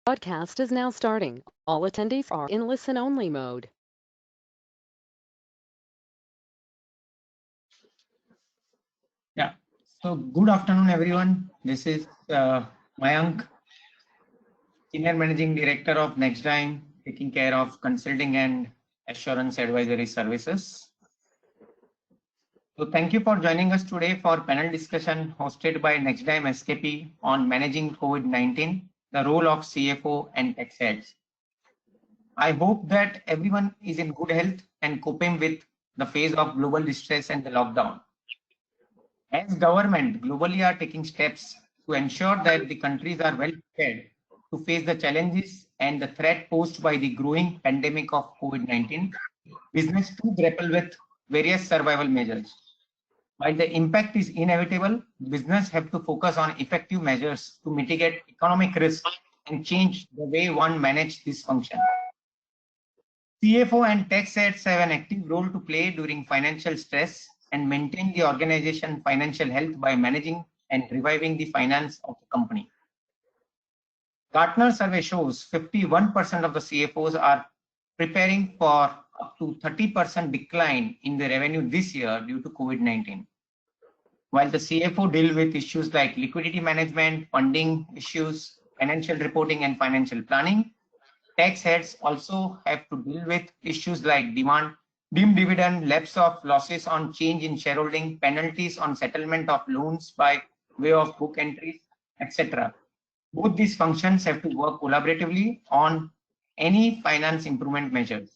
Broadcast is now starting. All attendees are in listen-only mode. Yeah. So good afternoon, everyone. This is Mayank, Senior Managing Director of Nexdigm, taking care of consulting and assurance advisory services. So thank you for joining us today for panel discussion hosted by Nexdigm SKP on managing COVID-19, the role of CFO and tax heads. I hope that everyone is in good health and coping with the phase of global distress and the lockdown. As government globally are taking steps to ensure that the countries are well prepared to face the challenges and the threat posed by the growing pandemic of COVID-19, business too grapple with various survival measures. While the impact is inevitable, business have to focus on effective measures to mitigate economic risk and change the way one manages this function. CFO and tax heads have an active role to play during financial stress and maintain the organization financial health by managing and reviving the finance of the company. Gartner survey shows 51% of the CFOs are preparing for up to 30% decline in the revenue this year due to COVID-19. While the CFO deal with issues like liquidity management, funding issues, financial reporting and financial planning, tax heads also have to deal with issues like deemed dividend, lapse of losses on change in shareholding, penalties on settlement of loans by way of book entries, etc. Both these functions have to work collaboratively on any finance improvement measures.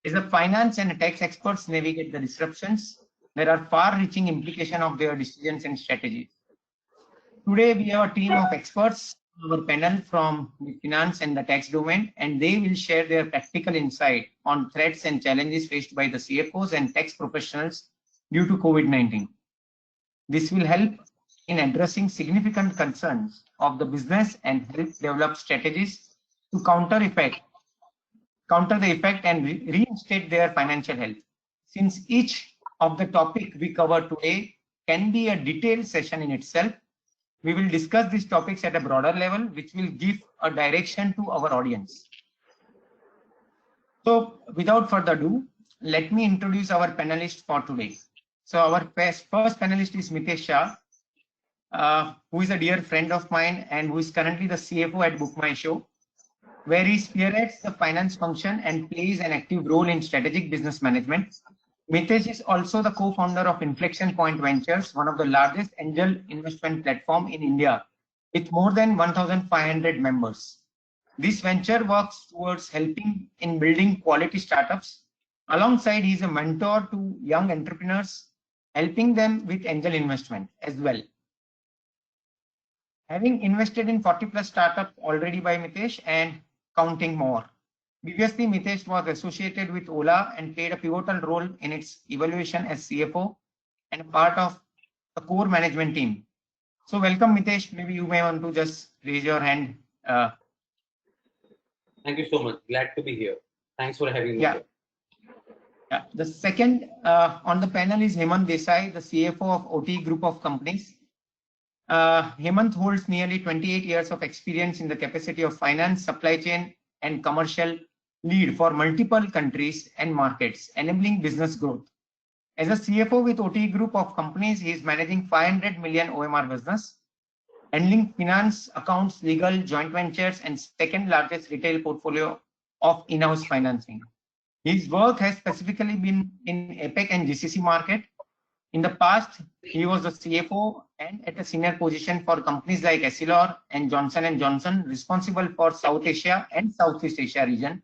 As the finance and tax experts navigate the disruptions, there are far-reaching implications of their decisions and strategies. Today, we have a team of experts on our panel from the finance and the tax domain, and they will share their practical insight on threats and challenges faced by the CFOs and tax professionals due to COVID-19. This will help in addressing significant concerns of the business and help develop strategies to counter the effect and reinstate their financial health. Since each of the topic we cover today can be a detailed session in itself, we will discuss these topics at a broader level, which will give a direction to our audience. So without further ado, let me introduce our panelists for today. So our first panelist is Mitesh Shah, who is a dear friend of mine and who is currently the CFO at Book My Show, where he spearheads the finance function and plays an active role in strategic business management. Mitesh is also the co-founder of Inflection Point Ventures, one of the largest angel investment platform in India, with more than 1,500 members. This venture works towards helping in building quality startups. Alongside, he is a mentor to young entrepreneurs, helping them with angel investment as well. Having invested in 40+ startups already by Mitesh and counting more. Previously, Mitesh was associated with Ola and played a pivotal role in its evaluation as CFO and a part of the core management team. So welcome, Mitesh. Maybe you may want to just raise your hand. Thank you so much. Glad to be here. Thanks for having me here. Yeah. The second on the panel is Hemant Desai, the CFO of OT Group of Companies. Hemant holds nearly 28 years of experience in the capacity of finance, supply chain, and commercial lead for multiple countries and markets, enabling business growth. As a CFO with OT Group of Companies, he is managing 500 million OMR business, handling finance, accounts, legal, joint ventures, and second largest retail portfolio of in-house financing. His work has specifically been in APEC and GCC market. In the past, he was the CFO and at a senior position for companies like Essilor and Johnson & Johnson, responsible for South Asia and Southeast Asia region,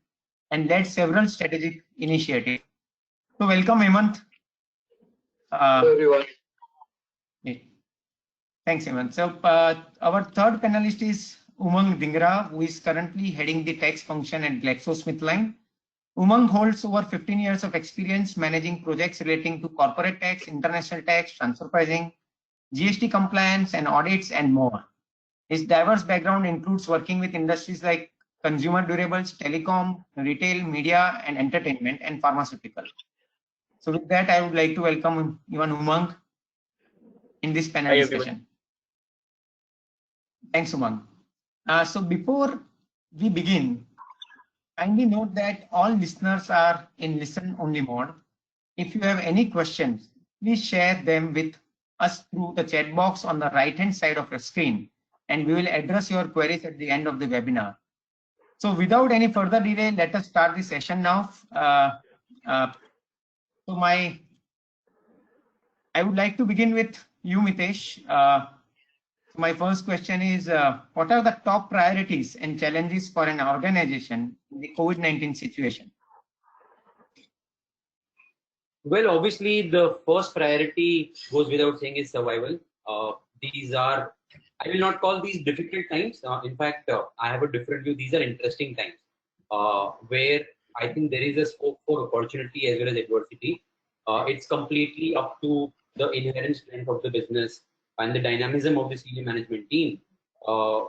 and led several strategic initiatives. So welcome, Hemant. Hello, everyone. Thanks, Hemant. So our third panelist is Umang Dhingra, who is currently heading the tax function at GlaxoSmithKline. Umang holds over 15 years of experience managing projects relating to corporate tax, international tax, transfer pricing, GST compliance and audits, and more. His diverse background includes working with industries like consumer durables, telecom, retail, media, and entertainment, and pharmaceutical. So with that, I would like to welcome Ivan Umang in this panel discussion. Thanks, Umang. So before we begin, kindly note that all listeners are in listen-only mode. If you have any questions, please share them with us through the chat box on the right-hand side of your screen, and we will address your queries at the end of the webinar. So without any further delay, let us start the session now. So I would like to begin with you, Mitesh. My first question is, what are the top priorities and challenges for an organization in the COVID-19 situation? Well, obviously, the first priority goes without saying is survival. These are, I will not call these difficult times. In fact, I have a different view. These are interesting times where I think there is a scope for opportunity as well as adversity. It's completely up to the inherent strength of the business and the dynamism of the senior management team,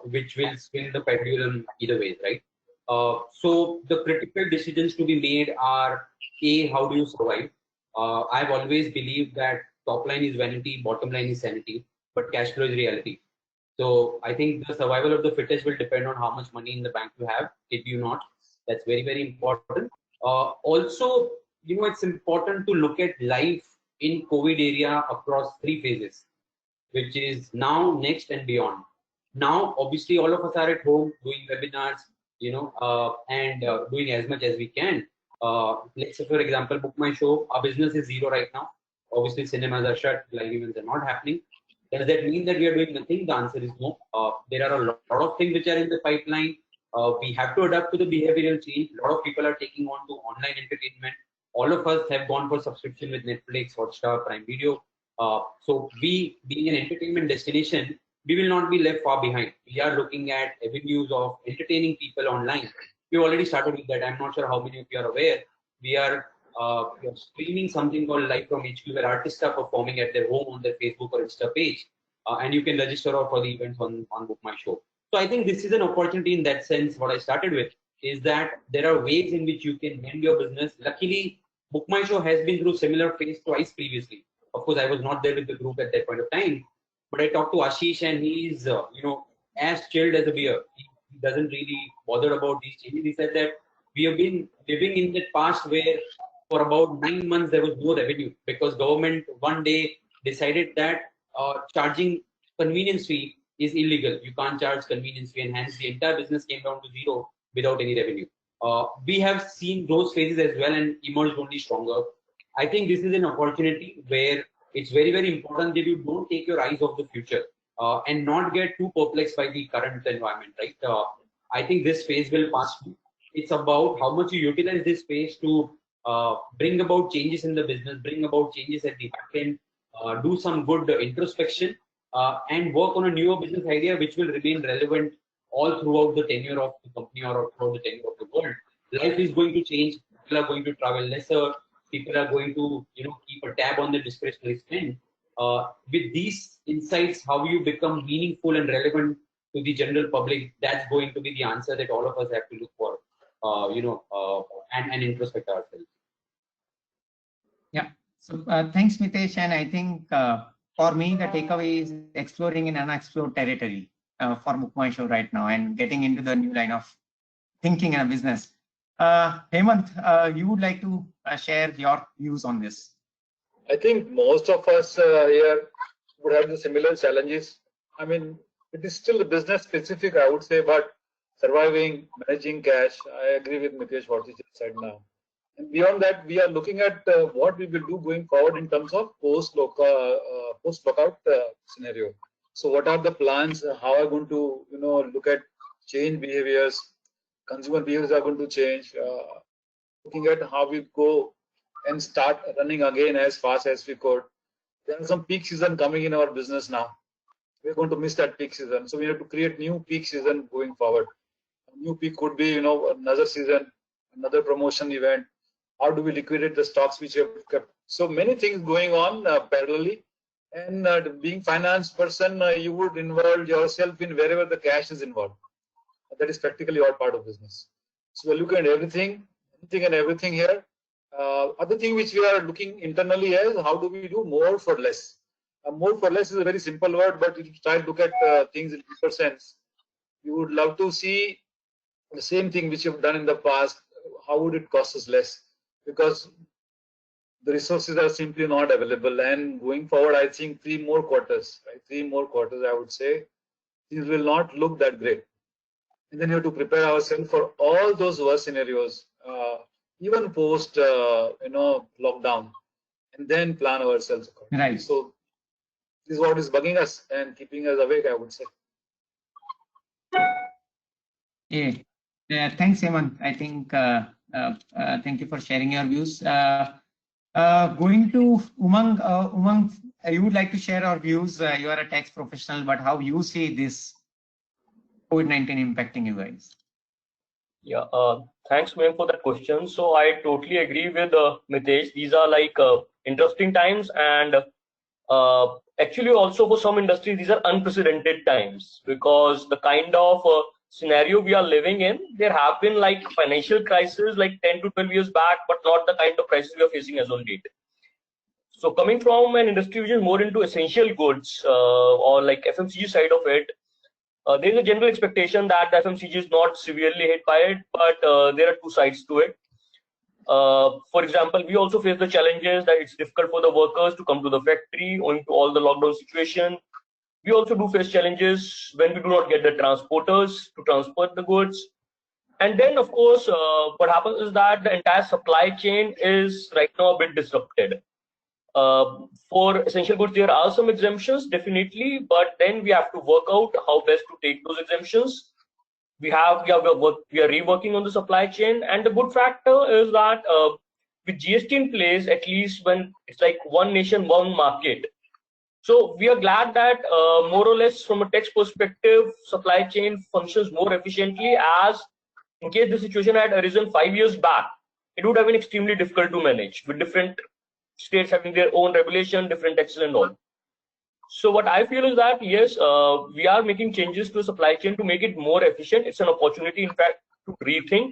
which will swing the pendulum either way, right? So the critical decisions to be made are A, how do you survive? I've always believed that top line is vanity, bottom line is sanity, but cash flow is reality. So I think the survival of the fittest will depend on how much money in the bank you have. If you not, that's very, very important. Also, it's important to look at life in COVID area across 3 phases, which is now, next, and beyond. Now, obviously, all of us are at home doing webinars, and doing as much as we can. Let's say, for example, Book My Show, our business is zero right now. Obviously, cinemas are shut, live events are not happening. Does that mean that we are doing nothing? The answer is no. There are a lot of things which are in the pipeline. We have to adapt to the behavioral change. A lot of people are taking on to online entertainment. All of us have gone for subscription with Netflix, Hotstar, Prime Video. So we, being an entertainment destination, we will not be left far behind. We are looking at avenues of entertaining people online. We already started with that. I'm not sure how many of you are aware. We are streaming something called Live from HQ, where artists are performing at their home on their Facebook or Insta page, and you can register for the events on Book My Show. So I think this is an opportunity in that sense. What I started with is that there are ways in which you can mend your business. Luckily, Book My Show has been through similar phase twice previously. Of course, I was not there with the group at that point of time, but I talked to Ashish, and he's as chilled as a beer. He doesn't really bother about these changes. He said that we have been living in the past where for about 9 months there was no revenue because government one day decided that charging convenience fee is illegal. You can't charge convenience fee, and hence the entire business came down to zero without any revenue. We have seen those phases as well and emerged only stronger. I think this is an opportunity where it's very, very important that you don't take your eyes off the future and not get too perplexed by the current environment, right? I think this phase will pass too. It's about how much you utilize this space to bring about changes in the business, bring about changes at the back end, do some good introspection, and work on a newer business idea which will remain relevant all throughout the tenure of the company or throughout the tenure of the world. Life is going to change. People are going to travel lesser. People are going to keep a tab on the discretionary spend. With these insights, how you become meaningful and relevant to the general public, that's going to be the answer that all of us have to look for, and introspect ourselves. Yeah. So thanks, Mitesh. And I think for me, the takeaway is exploring in unexplored territory for Book My Show right now and getting into the new line of thinking in a business. Hemant, you would like to share your views on this? I think most of us here would have the similar challenges. I mean, it is still business specific, I would say, but surviving, managing cash, I agree with Mitesh what he just said now. And beyond that, we are looking at what we will do going forward in terms of post-lockout scenario. So what are the plans? How are we going to look at change behaviors? Consumer behaviors are going to change. Looking at how we go and start running again as fast as we could. There are some peak season coming in our business now. We're going to miss that peak season. So we have to create new peak season going forward. A new peak could be, another season, another promotion event. How do we liquidate the stocks which we have kept? So many things going on parallelly. And being finance person, you would involve yourself in wherever the cash is involved. That is practically all part of business. So we're looking at anything and everything here. Other thing which we are looking internally is how do we do more for less? More for less is a very simple word, but if you try to look at things in deeper sense, we would love to see the same thing which you've done in the past. How would it cost us less? Because the resources are simply not available. And going forward, I think 3 more quarters, right? 3 more quarters, I would say, things will not look that great. And then you have to prepare ourselves for all those worst scenarios, even post, lockdown, and then plan ourselves. Right. So this is what is bugging us and keeping us awake, I would say. Yeah. Thanks, Hemant. I think thank you for sharing your views. Going to Umang. Umang, you would like to share your views. You are a tax professional, but how you see this COVID-19 impacting you guys? Yeah, thanks, ma'am, for that question. So I totally agree with Mitesh. These are like interesting times, and actually also for some industries, these are unprecedented times, because the kind of scenario we are living in, there have been like financial crises like 10 to 12 years back, but not the kind of crisis we are facing as on date. So coming from an industry which is more into essential goods or like FMCG side of it, there is a general expectation that the FMCG is not severely hit by it, but there are two sides to it. For example, we also face the challenges that it's difficult for the workers to come to the factory owing to all the lockdown situation. We also do face challenges when we do not get the transporters to transport the goods. And then, of course, what happens is that the entire supply chain is right now a bit disrupted. For essential goods, there are some exemptions, definitely, but then we have to work out how best to take those exemptions. We are reworking on the supply chain, and the good factor is that with GST in place, at least when it's like one nation, one market. So we are glad that more or less from a tax perspective, supply chain functions more efficiently, as in case the situation had arisen 5 years back, it would have been extremely difficult to manage with different states having their own regulation, different taxes and all. So what I feel is that yes, we are making changes to the supply chain to make it more efficient. It's an opportunity, in fact, to rethink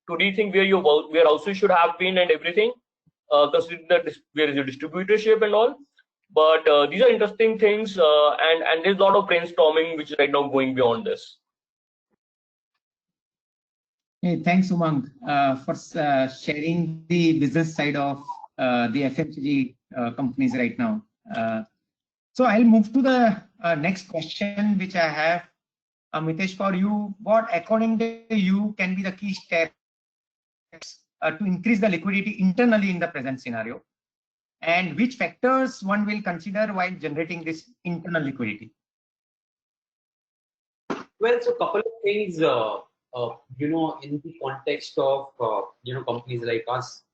where also should have been and everything, considering that where is your distributorship and all. But these are interesting things, and there's a lot of brainstorming which is right now going beyond this. Hey, thanks, Umang, for sharing the business side of the FMCG companies right now. So I'll move to the next question, which I have, Mitesh, for you. What, according to you, can be the key steps to increase the liquidity internally in the present scenario? And which factors one will consider while generating this internal liquidity? Well, so a couple of things, in the context of, companies like us,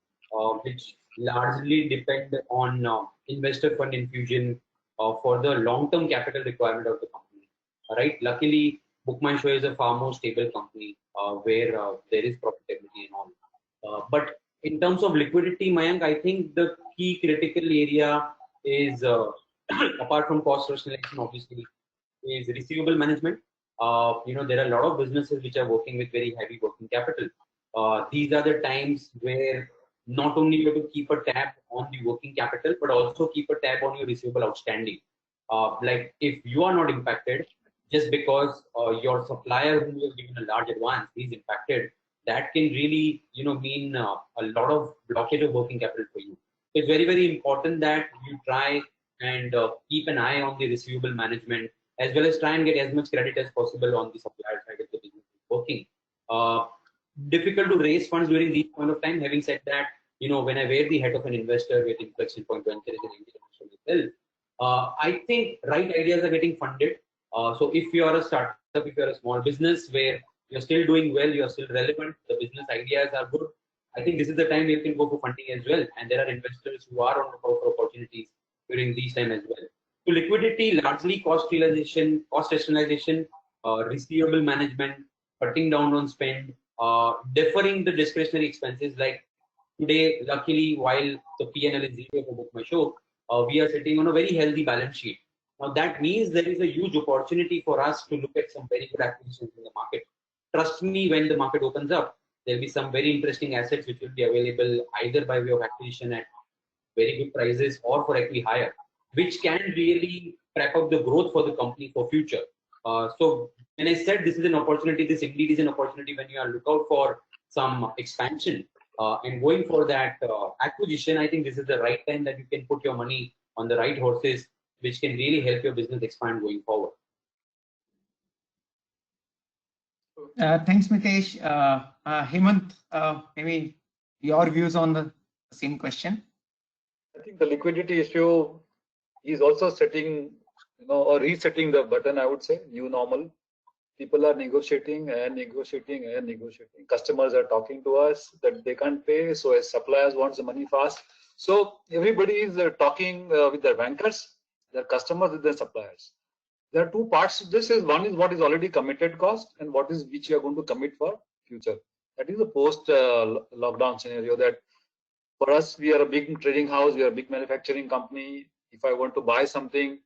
which largely depend on investor fund infusion for the long-term capital requirement of the company. Right? Luckily, BookMyShow is a far more stable company where there is profitability and all. But in terms of liquidity, Mayank, I think the key critical area is, apart from cost rationalization, obviously, is receivable management. There are a lot of businesses which are working with very heavy working capital. These are the times where not only you have to keep a tab on the working capital, but also keep a tab on your receivable outstanding. Like if you are not impacted, just because your supplier who has given a large advance is impacted, that can really, mean a lot of blockage of working capital for you. It's very, very important that you try and keep an eye on the receivable management, as well as try and get as much credit as possible on the supplier side of the business working. Difficult to raise funds during this point of time. Having said that, when I wear the hat of an investor with Inflection Point Ventures and myself, I think right ideas are getting funded. So if you are a startup, if you are a small business where you're still doing well, you're still relevant, the business ideas are good, I think this is the time you can go for funding as well. And there are investors who are on the lookout for opportunities during these time as well. So liquidity, largely cost rationalization, receivable management, cutting down on spend, deferring the discretionary expenses. Like today, luckily, while the P&L is zero for BookMyShow, we are sitting on a very healthy balance sheet. Now that means there is a huge opportunity for us to look at some very good acquisitions in the market. Trust me, when the market opens up, there'll be some very interesting assets which will be available either by way of acquisition at very good prices or for equity higher, which can really prep up the growth for the company for future. So when I said this is an opportunity, this indeed is an opportunity when you are lookout for some expansion and going for that acquisition. I think this is the right time that you can put your money on the right horses, which can really help your business expand going forward. Thanks, Mitesh. Hemant, maybe your views on the same question. I think the liquidity issue is also setting, or resetting the button, I would say, new normal. People are negotiating and negotiating and negotiating. Customers are talking to us that they can't pay, so as suppliers wants the money fast. So everybody is talking with their bankers, their customers with their suppliers. There are two parts to this. One is what is already committed cost and what is which you are going to commit for future. That is the post lockdown scenario. That for us, we are a big trading house, we are a big manufacturing company. If I want to buy something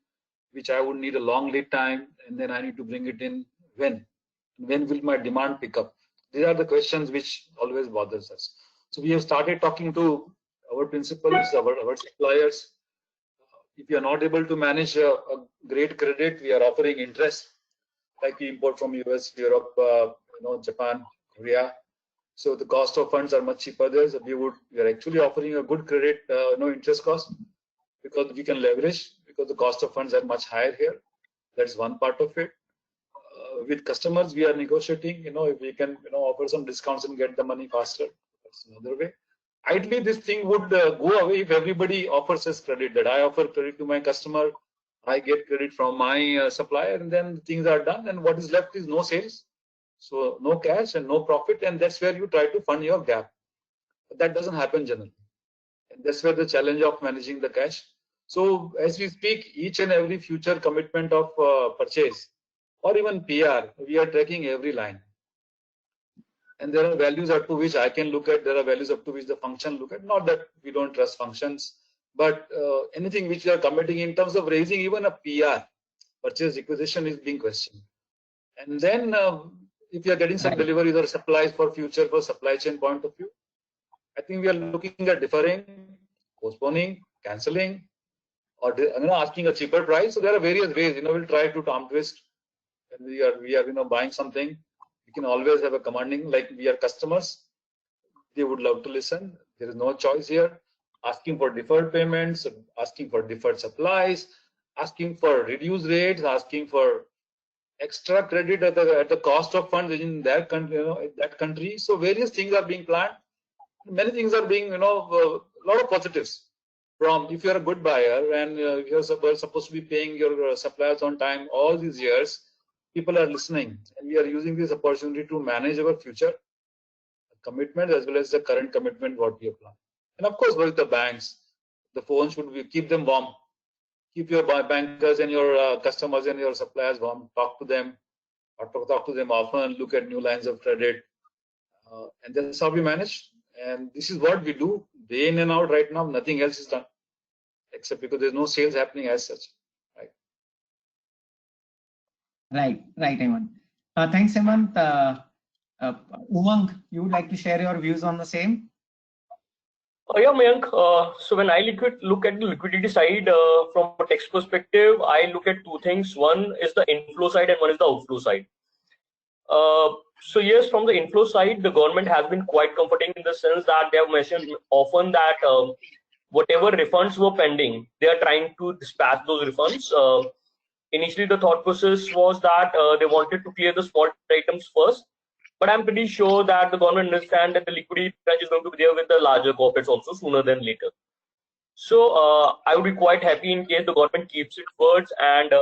which I would need a long lead time, and then I need to bring it in, when will my demand pick up? These are the questions which always bothers us. So we have started talking to our principals, our suppliers. If you are not able to manage a great credit, we are offering interest, like we import from US, Europe, Japan, Korea. So the cost of funds are much cheaper there. So we are actually offering a good credit, no interest cost, because we can leverage, because the cost of funds are much higher here. That's one part of it. With customers, we are negotiating. If we can, offer some discounts and get the money faster. That's another way. Ideally, this thing would go away if everybody offers us credit. That I offer credit to my customer, I get credit from my supplier, and then things are done. And what is left is no sales, so no cash and no profit, and that's where you try to fund your gap. But that doesn't happen generally, and that's where the challenge of managing the cash. So as we speak, each and every future commitment of purchase or even PR, we are tracking every line. And there are values up to which I can look at, there are values up to which the function look at. Not that we don't trust functions, but anything which we are committing in terms of raising even a PR, purchase requisition, is being questioned. And then if you are getting some deliveries or supplies for future, for supply chain point of view, I think we are looking at deferring, postponing, cancelling, or asking a cheaper price. So there are various ways. We'll try to Tom twist. When we are buying something, we can always have a commanding, like we are customers. They would love to listen. There is no choice here. Asking for deferred payments, asking for deferred supplies, asking for reduced rates, asking for extra credit at the cost of funds in that country, that country. So various things are being planned. Many things are being, a lot of positives. From if you're a good buyer and you're supposed to be paying your suppliers on time all these years, people are listening, and we are using this opportunity to manage our future commitment as well as the current commitment what we have planned. And of course, with the banks, the phone should be keep them warm. Keep your bankers and your customers and your suppliers warm. Talk to them, or talk to them often. Look at new lines of credit, and that's how we manage. And this is what we do day in and out right now. Nothing else is done, except because there's no sales happening as such. Right, Hemant. Thanks, Hemant. Umang, you would like to share your views on the same? Yeah, Mayank. So when I look at the liquidity side from a text perspective, I look at two things. One is the inflow side and one is the outflow side. So yes, from the inflow side, the government has been quite comforting in the sense that they have mentioned often that whatever refunds were pending, they are trying to dispatch those refunds. Initially, the thought process was that they wanted to clear the small items first, but I'm pretty sure that the government understands that the liquidity crunch is going to be there with the larger corporates also sooner than later. So I would be quite happy in case the government keeps its words and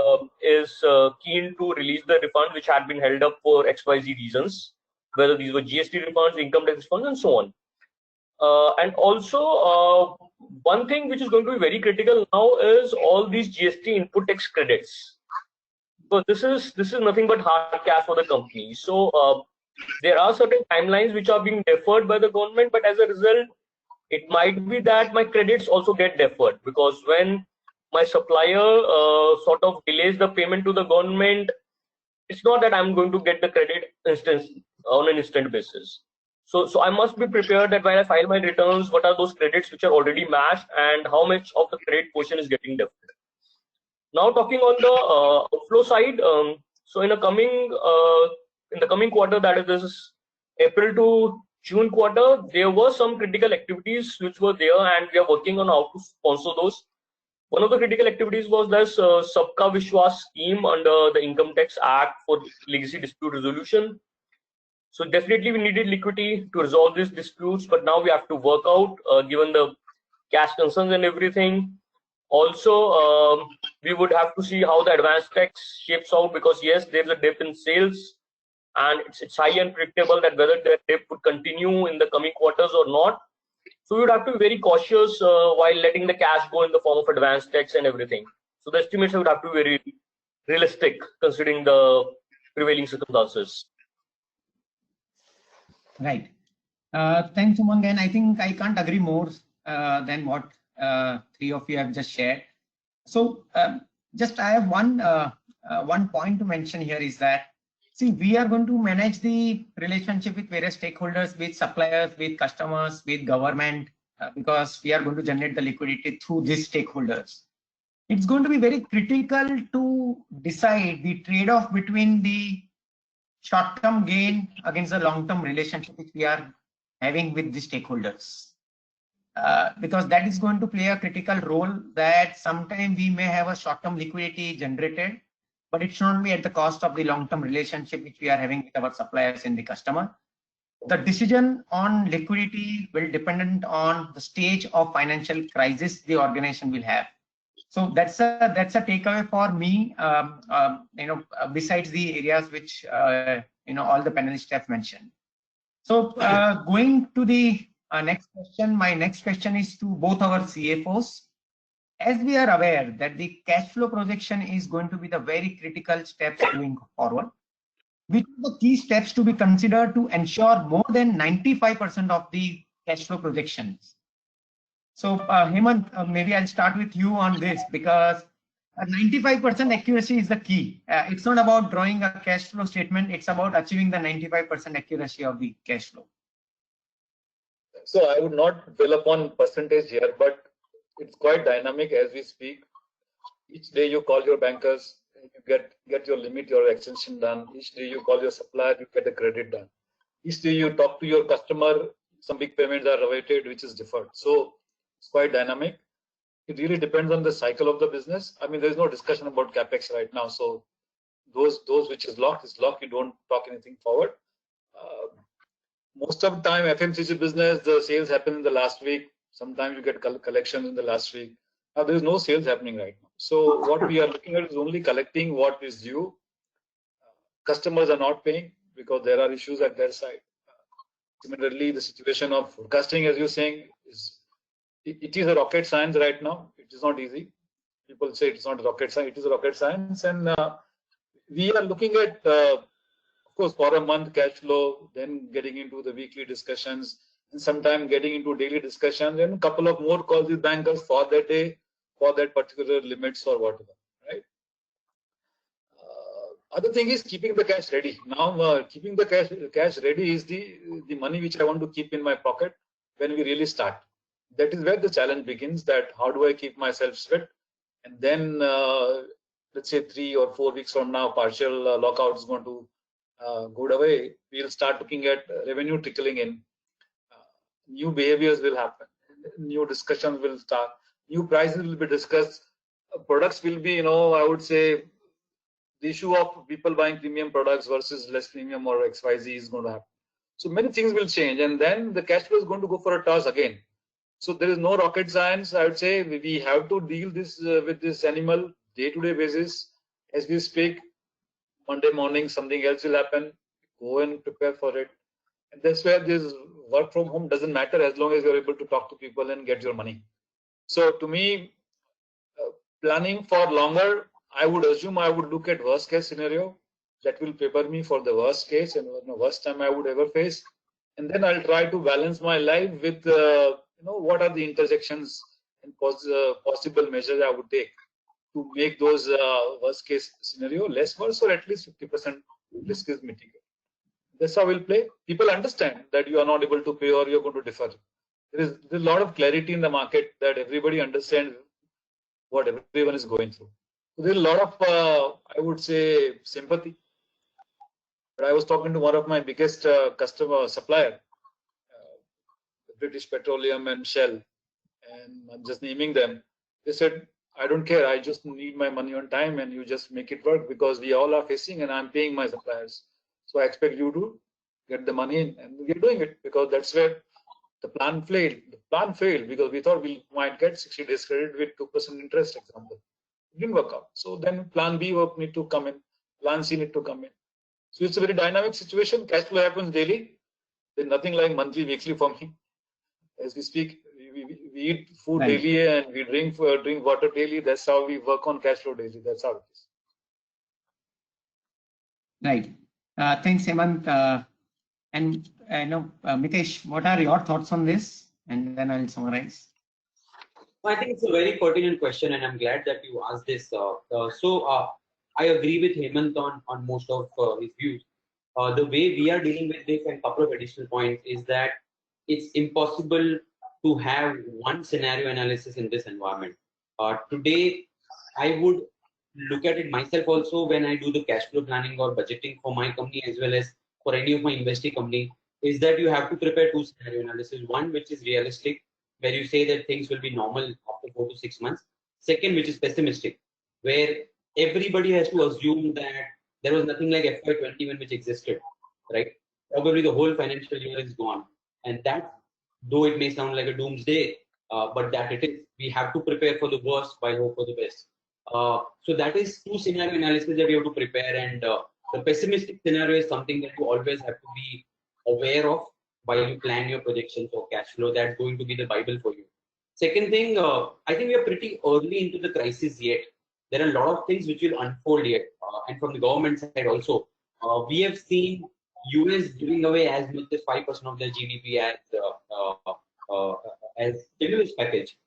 is keen to release the refund which had been held up for XYZ reasons, whether these were GST refunds, income tax refunds, and so on. And also, one thing which is going to be very critical now is all these GST input tax credits. So this is nothing but hard cash for the company. So there are certain timelines which are being deferred by the government, but as a result, it might be that my credits also get deferred, because when my supplier sort of delays the payment to the government, it's not that I'm going to get the credit on an instant basis. So I must be prepared that when I file my returns, what are those credits which are already matched and how much of the credit portion is getting deferred. Now talking on the outflow side, So in the coming quarter, that is this April to June quarter, there were some critical activities which were there, and we are working on how to sponsor those. One of the critical activities was this Sabka Vishwas scheme under the Income Tax Act for legacy dispute resolution. So definitely we needed liquidity to resolve these disputes, but now we have to work out given the cash concerns and everything. Also, we would have to see how the advance tax shapes out, because yes, there's a dip in sales, and it's highly unpredictable that whether that dip would continue in the coming quarters or not. So we would have to be very cautious while letting the cash go in the form of advance tax and everything. So the estimates would have to be very realistic considering the prevailing circumstances. Right. Thanks, Umang. And I think I can't agree more than what three of you have just shared. So just I have one point to mention here is that, see, we are going to manage the relationship with various stakeholders, with suppliers, with customers, with government, because we are going to generate the liquidity through these stakeholders. It's going to be very critical to decide the trade-off between the short-term gain against the long-term relationship which we are having with the stakeholders. Because that is going to play a critical role, that sometimes we may have a short-term liquidity generated, but it should not be at the cost of the long-term relationship which we are having with our suppliers and the customer. The decision on liquidity will depend on the stage of financial crisis the organization will have. So that's a takeaway for me. Besides the areas which all the panelists have mentioned. So going to the next question. My next question is to both our CFOs. As we are aware that the cash flow projection is going to be the very critical steps going forward, which are the key steps to be considered to ensure more than 95% of the cash flow projections? So Hemant, maybe I'll start with you on this, because 95% accuracy is the key. It's not about drawing a cash flow statement, it's about achieving the 95% accuracy of the cash flow. So I would not dwell upon percentage here, but it's quite dynamic as we speak. Each day you call your bankers, you get your limit, your extension done. Each day you call your supplier, you get a credit done. Each day you talk to your customer, some big payments are awaited, which is deferred. So it's quite dynamic. It really depends on the cycle of the business. I mean, there's no discussion about capex right now. So those which is locked, you don't talk anything forward. Most of the time, FMCG business, the sales happen in the last week. Sometimes you get collections in the last week. Now there is no sales happening right now. So what we are looking at is only collecting what is due. Customers are not paying because there are issues at their side. Similarly, the situation of forecasting, as you're saying, it is a rocket science right now. It is not easy. People say it's not rocket science. It is a rocket science, and we are looking at, of course, for a month cash flow, then getting into the weekly discussions, and sometimes getting into daily discussions, and a couple of more calls with bankers for that day, for that particular limits or whatever, right? Other thing is keeping the cash ready. Now, keeping the cash ready is the money which I want to keep in my pocket when we really start. That is where the challenge begins, that how do I keep myself fit? And then, let's say 3 or 4 weeks from now, partial lockout is going to go away. We'll start looking at revenue trickling in. New behaviors will happen. New discussions will start. New prices will be discussed. Products will be, I would say, the issue of people buying premium products versus less premium or XYZ is going to happen. So many things will change, and then the cash flow is going to go for a toss again. So there is no rocket science. I would say we have to deal with this animal day-to-day basis. As we speak, Monday morning something else will happen. Go and prepare for it. And that's where this work from home doesn't matter as long as you're able to talk to people and get your money. So to me, planning for longer, I would assume I would look at worst case scenario that will prepare me for the worst case and the worst time I would ever face. And then I'll try to balance my life with what are the intersections and possible measures I would take to make those worst case scenario less worse, or at least 50% risk is mitigated. That's how we'll play. People understand that you are not able to pay or you're going to defer. There's a lot of clarity in the market that everybody understands what everyone is going through. There's a lot of, I would say, sympathy. But I was talking to one of my biggest customer supplier, British Petroleum and Shell, and I'm just naming them. They said, I don't care, I just need my money on time and you just make it work because we all are facing and I'm paying my suppliers. So I expect you to get the money in, and we're doing it because that's where the plan failed. The plan failed because we thought we might get 60 days credit with 2% interest, example. It didn't work out. So then plan B work need to come in, plan C need to come in. So it's a very dynamic situation. Cash flow happens daily. There's nothing like monthly, weekly for me. As we speak, we eat food Right. daily and we drink water daily. That's how we work on cash flow daily. That's how it is. Right. Thanks, Hemant. And Mitesh, what are your thoughts on this? And then I'll summarize. I think it's a very pertinent question, and I'm glad that you asked this. I agree with Hemant on most of his views. The way we are dealing with this, and a couple of additional points, is that it's impossible to have one scenario analysis in this environment. Today, I would look at it myself also when I do the cash flow planning or budgeting for my company as well as for any of my investing company, is that you have to prepare two scenario analysis. One, which is realistic, where you say that things will be normal after 4 to 6 months. Second, which is pessimistic, where everybody has to assume that there was nothing like FY21 which existed, right? Probably the whole financial year is gone. And that, though it may sound like a doomsday, but that it is, we have to prepare for the worst while hope for the best. So that is two scenario analysis that we have to prepare, and the pessimistic scenario is something that you always have to be aware of while you plan your projections for cash flow. That's going to be the Bible for you. Second thing, I think we are pretty early into the crisis yet. There are a lot of things which will unfold yet, and from the government side also, we have seen US giving away as much as 5% of their GDP as stimulus package.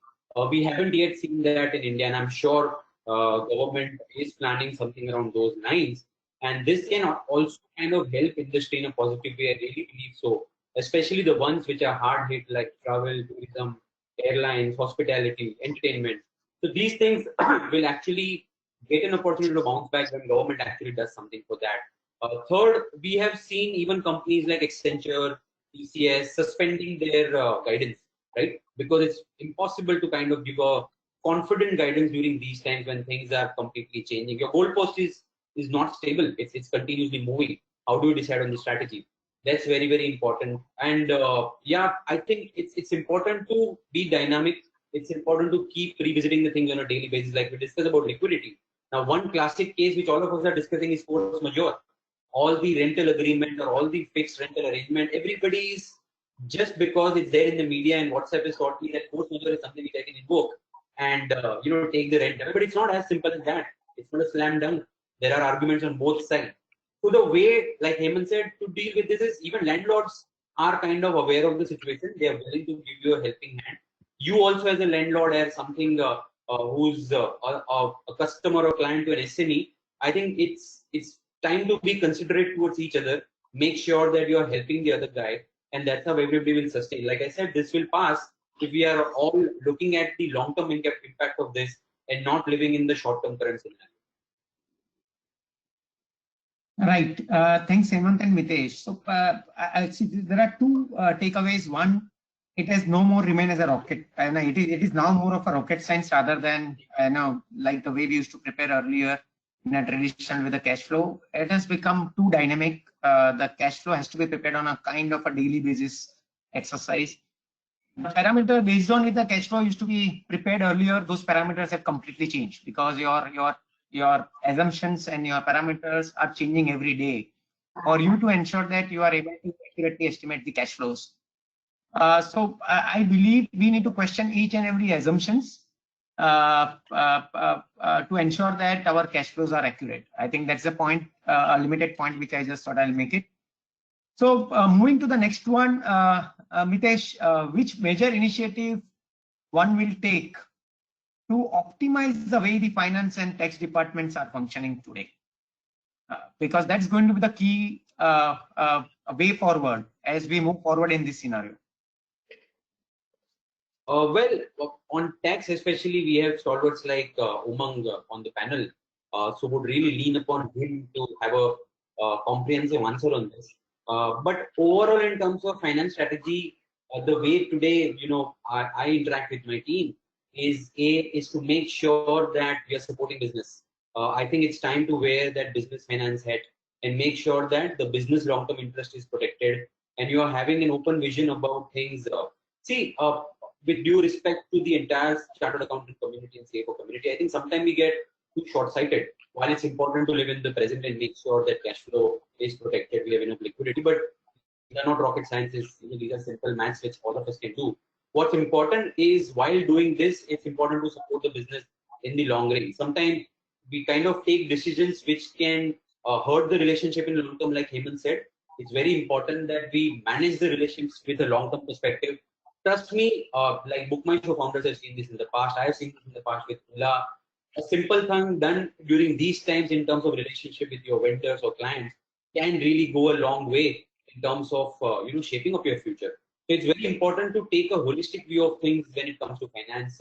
We haven't yet seen that in India, and I'm sure government is planning something around those lines. And this can also kind of help industry in a positive way. I really believe so, especially the ones which are hard hit, like travel, tourism, airlines, hospitality, entertainment. So these things will actually get an opportunity to bounce back when government actually does something for that. Third, we have seen even companies like Accenture, TCS suspending their guidance, right? Because it's impossible to kind of give a confident guidance during these times when things are completely changing. Your goalpost is not stable. It's continuously moving. How do you decide on the strategy? That's very, very important. And yeah, I think it's important to be dynamic. It's important to keep revisiting the things on a daily basis, like we discussed about liquidity. Now, one classic case which all of us are discussing is force majeure. All the rental agreement or all the fixed rental arrangement, everybody is, just because it's there in the media and WhatsApp is taught me that force majeure is something which I can invoke and take the rent. But it's not as simple as that. It's not a slam dunk. There are arguments on both sides. So the way, like Hemant said, to deal with this is even landlords are kind of aware of the situation. They are willing to give you a helping hand. You also, as a landlord, as something who's a customer or client to an SME, I think it's time to be considerate towards each other. Make sure that you are helping the other guy, and that's how everybody will sustain. Like I said, this will pass if we are all looking at the long-term impact of this and not living in the short-term current scenario. Right. Thanks, Hemant and Mitesh. So I see there are two takeaways. One, it has no more remain as a rocket. It is now more of a rocket science rather than like the way we used to prepare earlier in a traditional with the cash flow. It has become too dynamic. The cash flow has to be prepared on a kind of a daily basis exercise. The parameter based on which the cash flow used to be prepared earlier, those parameters have completely changed because your assumptions and your parameters are changing every day for you to ensure that you are able to accurately estimate the cash flows. So I believe we need to question each and every assumptions to ensure that our cash flows are accurate. I think that's a point, a limited point, which I just thought I'll make it. So moving to the next one, Mitesh, which major initiative one will take to optimize the way the finance and tax departments are functioning today? Because that's going to be the key way forward as we move forward in this scenario. Well, on tax especially, we have stalwarts like Umang on the panel. So would really lean upon him to have a comprehensive answer on this. But overall, in terms of finance strategy, the way today, I interact with my team is to make sure that we are supporting business. I think it's time to wear that business finance hat and make sure that the business long-term interest is protected and you are having an open vision about things. With due respect to the entire chartered accountant community and CFO community, I think sometimes we get too short-sighted. While it's important to live in the present and make sure that cash flow is protected, we have enough liquidity, but these are not rocket sciences. These are simple maths which all of us can do. What's important is while doing this, it's important to support the business in the long range. Sometimes we kind of take decisions which can hurt the relationship in the long term, like Hemant said. It's very important that we manage the relationships with a long-term perspective. Trust me, like Book My Show founders have seen this in the past. I have seen this in the past with Ula. A simple thing done during these times in terms of relationship with your vendors or clients can really go a long way in terms of shaping up your future. So it's very important to take a holistic view of things when it comes to finance.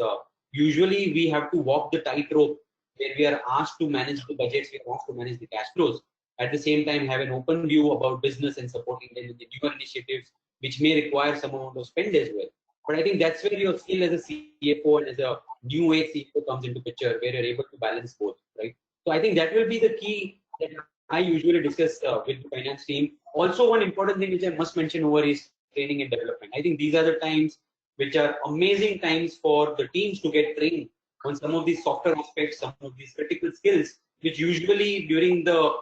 Usually we have to walk the tightrope where we are asked to manage the budgets, we are asked to manage the cash flows. At the same time, have an open view about business and supporting them in the newer initiatives, which may require some amount of spend as well. But I think that's where your skill as a CFO and as a new age CFO comes into picture, where you're able to balance both, right? So I think that will be the key that I usually discuss with the finance team. Also, one important thing which I must mention over is training and development. I think these are the times which are amazing times for the teams to get trained on some of these softer aspects, some of these critical skills, which usually during the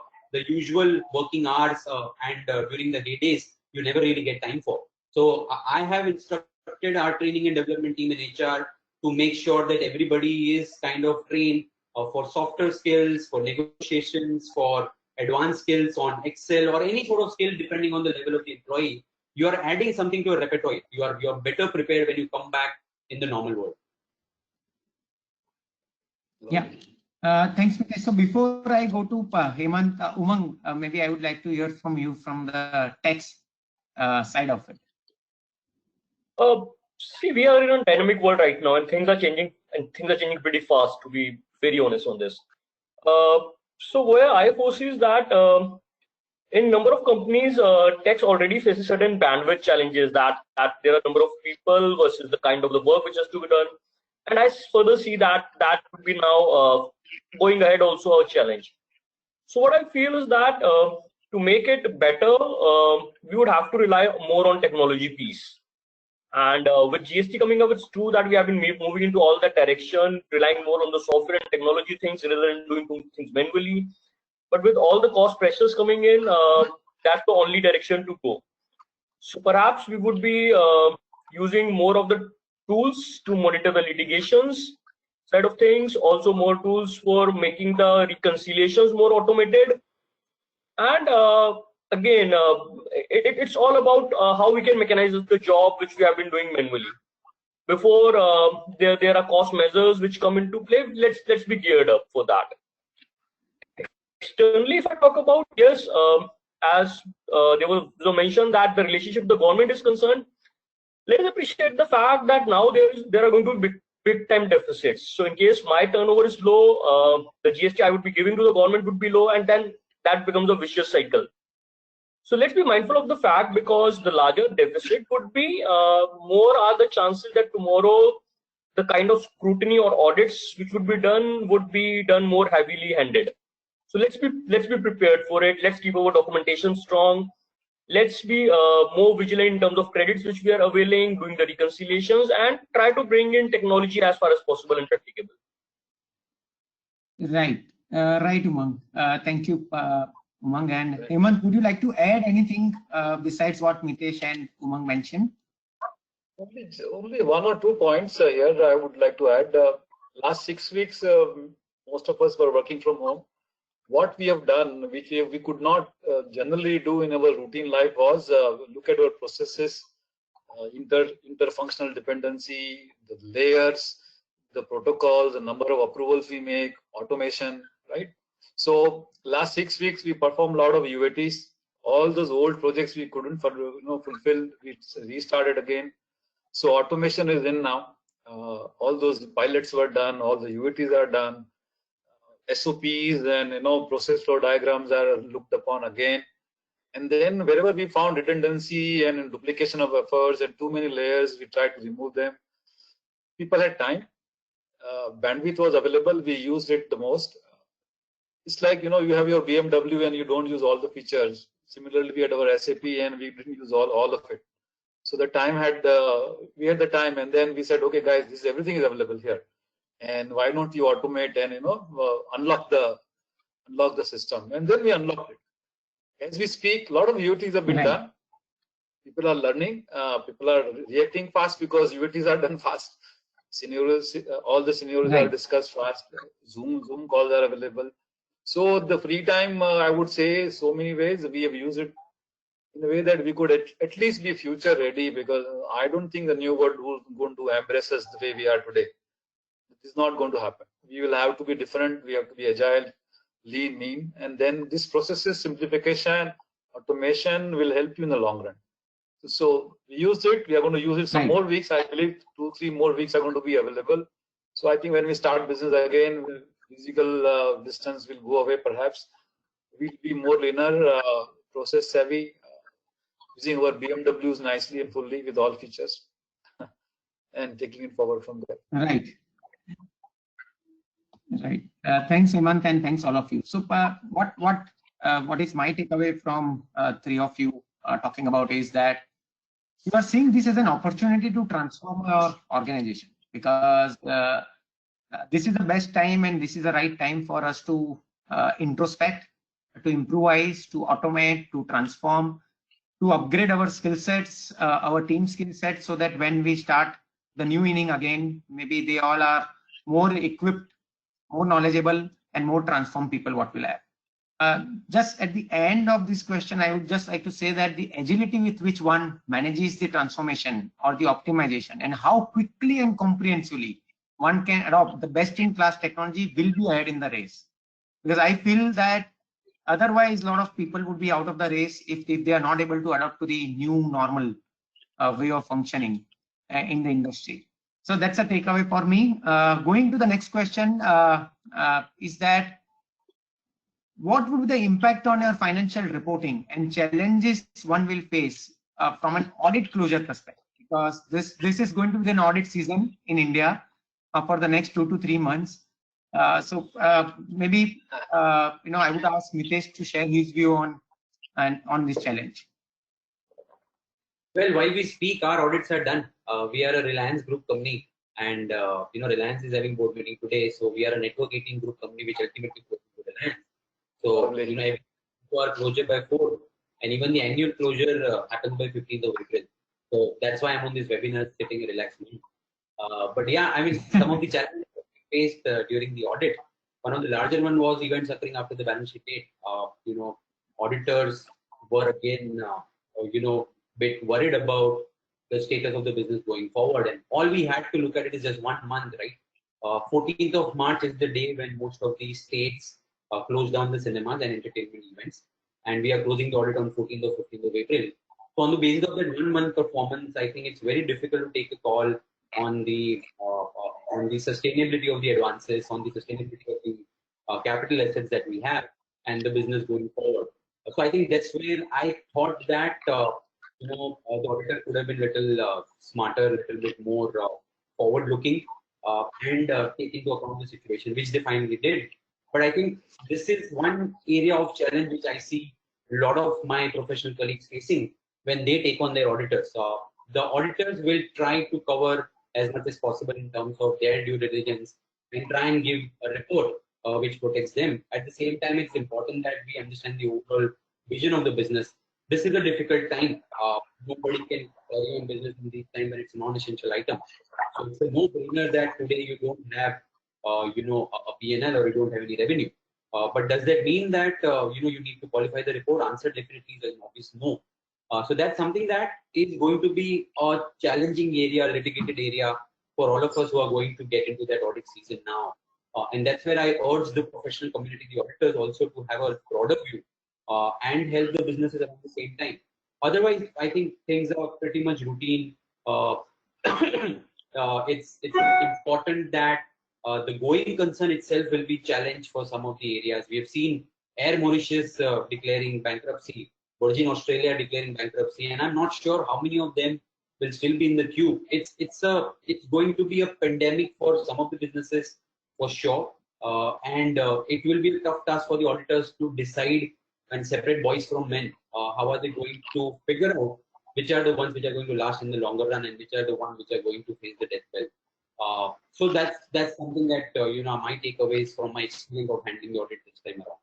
usual working hours and during the day days, you never really get time for. So I have instructed our training and development team in HR to make sure that everybody is kind of trained for softer skills, for negotiations, for advanced skills on Excel or any sort of skill depending on the level of the employee. You are adding something to your repertoire. You are better prepared when you come back in the normal world. Yeah. Thanks, Mitesh. So before I go to Hemant, Umang, maybe I would like to hear from you from the tax side of it. See, we are in a dynamic world right now, and things are changing, pretty fast. To be very honest on this, so where I foresee is that in number of companies, tax already faces certain bandwidth challenges. That there are a number of people versus the kind of the work which has to be done, and I further see that would be now going ahead also a challenge. So what I feel is that to make it better, we would have to rely more on technology piece. And with GST coming up, it's true that we have been moving into all that direction, relying more on the software and technology things rather than doing things manually. But with all the cost pressures coming in, that's the only direction to go. So perhaps we would be using more of the tools to monitor the litigations side of things, also more tools for making the reconciliations more automated. And again, it's all about how we can mechanize the job which we have been doing manually. Before there are cost measures which come into play, let's be geared up for that. Externally, if I talk about, yes, as there was mentioned that the relationship with the government is concerned, let us appreciate the fact that now there are going to be big time deficits. So in case my turnover is low, the GST I would be giving to the government would be low, and then that becomes a vicious cycle. So let's be mindful of the fact, because the larger deficit would be more are the chances that tomorrow the kind of scrutiny or audits which would be done more heavily handed. So let's be prepared for it. Let's keep our documentation strong. Let's be more vigilant in terms of credits which we are availing, doing the reconciliations, and try to bring in technology as far as possible and practicable. Right, right, Umang. Thank you, Umang. And Hemant, would you like to add anything besides what Mitesh and Umang mentioned? Only one or two points here I would like to add. Last 6 weeks, most of us were working from home. What we have done, which we could not generally do in our routine life, was look at our processes, interfunctional dependency, the layers, the protocols, the number of approvals we make, automation, right? So last 6 weeks we performed a lot of UATs. All those old projects we couldn't fulfill, we restarted again. So automation is in now. All those pilots were done, all the UATs are done. SOPs and process flow diagrams are looked upon again. And then wherever we found redundancy and duplication of efforts and too many layers, we tried to remove them. People had time, bandwidth was available, we used it the most. It's like, you have your BMW and you don't use all the features. Similarly, we had our SAP and we didn't use all of it. So the time we had the time, and then we said, okay, guys, everything is available here, and why don't you automate and unlock the system? And then we unlocked it. As we speak, a lot of UATs have been done. People are learning. People are reacting fast because UATs are done fast. Scenarios, all the scenarios are discussed fast. Zoom calls are available. So the free time, I would say, so many ways we have used it in a way that we could at least be future ready, because I don't think the new world is going to embrace us the way we are today. It is not going to happen. We will have to be different. We have to be agile, lean, mean, and then this processes simplification, automation will help you in the long run. So we used it. We are going to use it some more weeks. I believe 2-3 more weeks are going to be available. So I think when we start business again, physical distance will go away. Perhaps we'll be more leaner, process savvy, using our BMWs nicely and fully with all features, and taking it forward from there. Right. Thanks, Hemant, and thanks all of you. So what is my takeaway from three of you talking about is that you are seeing this as an opportunity to transform our organization, because this is the best time and this is the right time for us to introspect, to improvise, to automate, to transform, to upgrade our skill sets, our team skill sets, so that when we start the new inning again, maybe they all are more equipped, more knowledgeable, and more transformed people what we'll have. Just at the end of this question, I would just like to say that the agility with which one manages the transformation or the optimization, and how quickly and comprehensively one can adopt the best-in-class technology will be ahead in the race. Because I feel that otherwise, a lot of people would be out of the race if they are not able to adapt to the new normal way of functioning in the industry. So that's a takeaway for me. Going to the next question is that what would be the impact on your financial reporting and challenges one will face from an audit closure perspective? Because this is going to be an audit season in India for the next 2 to 3 months. So maybe I would ask Mitesh to share his view on this challenge. Well, while we speak, our audits are done. We are a Reliance Group company, and Reliance is having board meeting today. So we are a network 18 group company, which ultimately goes to Reliance. So our closure by 4, and even the annual closure happens by 15th of April. So that's why I'm on this webinar, sitting in relaxed mood. But yeah, I mean, some of the challenges we faced during the audit. One of the larger one was events occurring after the balance sheet date. Auditors were again, bit worried about the status of the business going forward, and all we had to look at it is just 1 month, right? 14th of March is the day when most of these states close down the cinemas and entertainment events, and we are closing the audit on 14th or 15th of April. So on the basis of that 1 month performance, I think it's very difficult to take a call on the sustainability of the advances, on the sustainability of the capital assets that we have, and the business going forward. So I think that's where I thought that the auditor could have been a little smarter, a little bit more forward-looking, and take into account the situation, which they finally did. But I think this is one area of challenge which I see a lot of my professional colleagues facing when they take on their auditors. The auditors will try to cover as much as possible in terms of their due diligence and try and give a report which protects them. At the same time, it's important that we understand the overall vision of the business. This is a difficult time. Nobody can carry on business in this time when it's a non-essential item. So it's a no-brainer that today you don't have, a P&L or you don't have any revenue. But does that mean that you need to qualify the report? Answer definitely is an obvious no. So that's something that is going to be a challenging area, litigated area for all of us who are going to get into that audit season now. And that's where I urge the professional community, the auditors, also to have a broader view and help the businesses at the same time. Otherwise, I think things are pretty much routine. It's important that The going concern itself will be challenged for some of the areas. We have seen Air Mauritius declaring bankruptcy, Virgin Australia declaring bankruptcy, and I'm not sure how many of them will still be in the queue. It's going to be a pandemic for some of the businesses for sure, and it will be a tough task for the auditors to decide and separate boys from men. How are they going to figure out which are the ones which are going to last in the longer run and which are the ones which are going to face the death bell? So that's something that my takeaways from my experience of handling the audit this time around.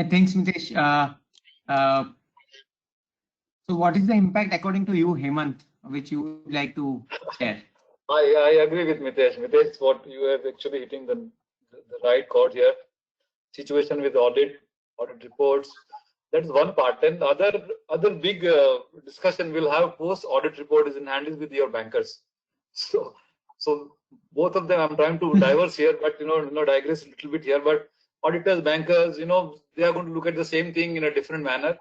Thanks, Mitesh. So what is the impact according to you, Hemant, which you would like to share? I agree with Mitesh. Mitesh, what you have actually hitting the right chord here. Situation with audit reports. That's one part. And other big discussion we'll have post audit report is in hand is with your bankers. So both of them, I'm trying to diverse here, but digress a little bit here. But auditors, bankers, they are going to look at the same thing in a different manner.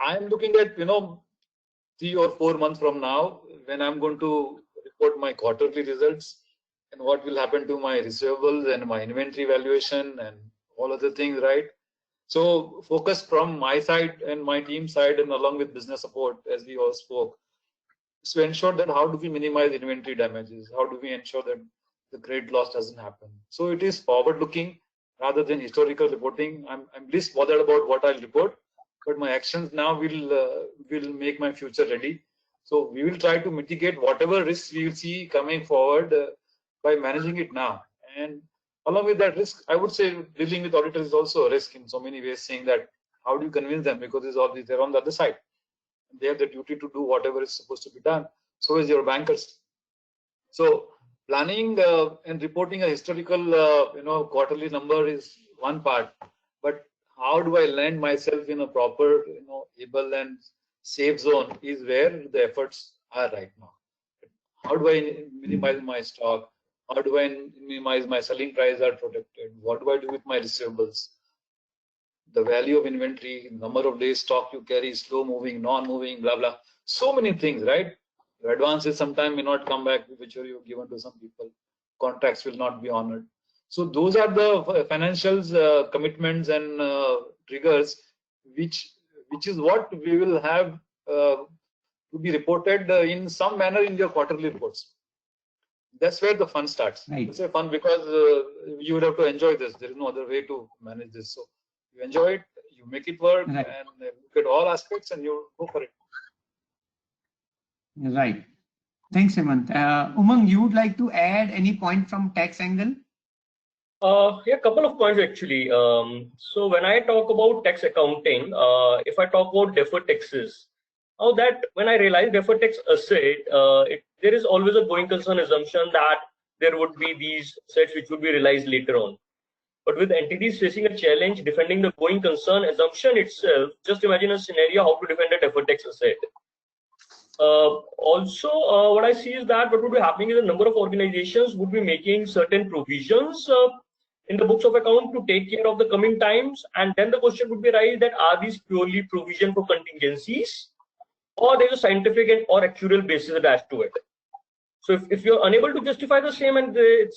I'm looking at 3 or 4 months from now when I'm going to report my quarterly results and what will happen to my receivables and my inventory valuation and all other things, right? So focus from my side and my team side and along with business support, as we all spoke, to ensure that how do we minimize inventory damages? How do we ensure that the credit loss doesn't happen? So it is forward looking rather than historical reporting. I'm least bothered about what I'll report, but my actions now will make my future ready. So we will try to mitigate whatever risks we will see coming forward by managing it now. And along with that risk, I would say dealing with auditors is also a risk in so many ways, saying that how do you convince them, because they're on the other side. They have the duty to do whatever is supposed to be done. So is your bankers. So planning and reporting a historical quarterly number is one part, but how do I land myself in a proper able and safe zone is where the efforts are right now. How do I minimize my stock? How do I minimize my selling price are protected? What do I do with my receivables? The value of inventory, number of days stock you carry, slow moving, non-moving, blah, blah. So many things, right? Your advances sometime may not come back, which are you given to some people. Contracts will not be honored. So those are the financials, commitments and triggers, which is what we will have to be reported in some manner in your quarterly reports. That's where the fun starts. Right. It's a fun because you would have to enjoy this. There is no other way to manage this. So you enjoy it, you make it work, Right. and look at all aspects, and you go for it. Right. Thanks, Hemant. Umang, you would like to add any point from tax angle? Yeah, a couple of points actually. So when I talk about tax accounting, if I talk about deferred taxes, now that when I realize deferred tax asset, there is always a going concern assumption that there would be these assets which would be realized later on. But with entities facing a challenge defending the going concern assumption itself, just imagine a scenario how to defend a deferred tax asset. Also, what I see is that what would be happening is a number of organizations would be making certain provisions in the books of account to take care of the coming times, and then the question would be raised that are these purely provision for contingencies, or there's a scientific and or actuarial basis attached to it. So if you're unable to justify the same, and then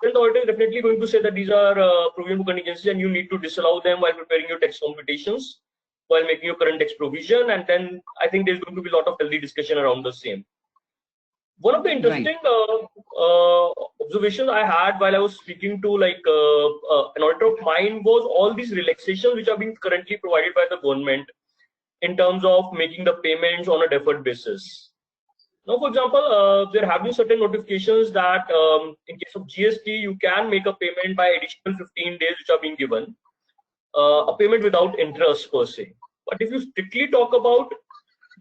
the auditor is definitely going to say that these are provision for contingencies and you need to disallow them while preparing your tax computations, while making your current tax provision, and then I think there's going to be a lot of healthy discussion around the same. One of the interesting observations I had while I was speaking to an auditor of mine was all these relaxations which are being currently provided by the government in terms of making the payments on a deferred basis. Now, for example, there have been certain notifications that in case of GST, you can make a payment by additional 15 days which are being given, a payment without interest per se. But if you strictly talk about,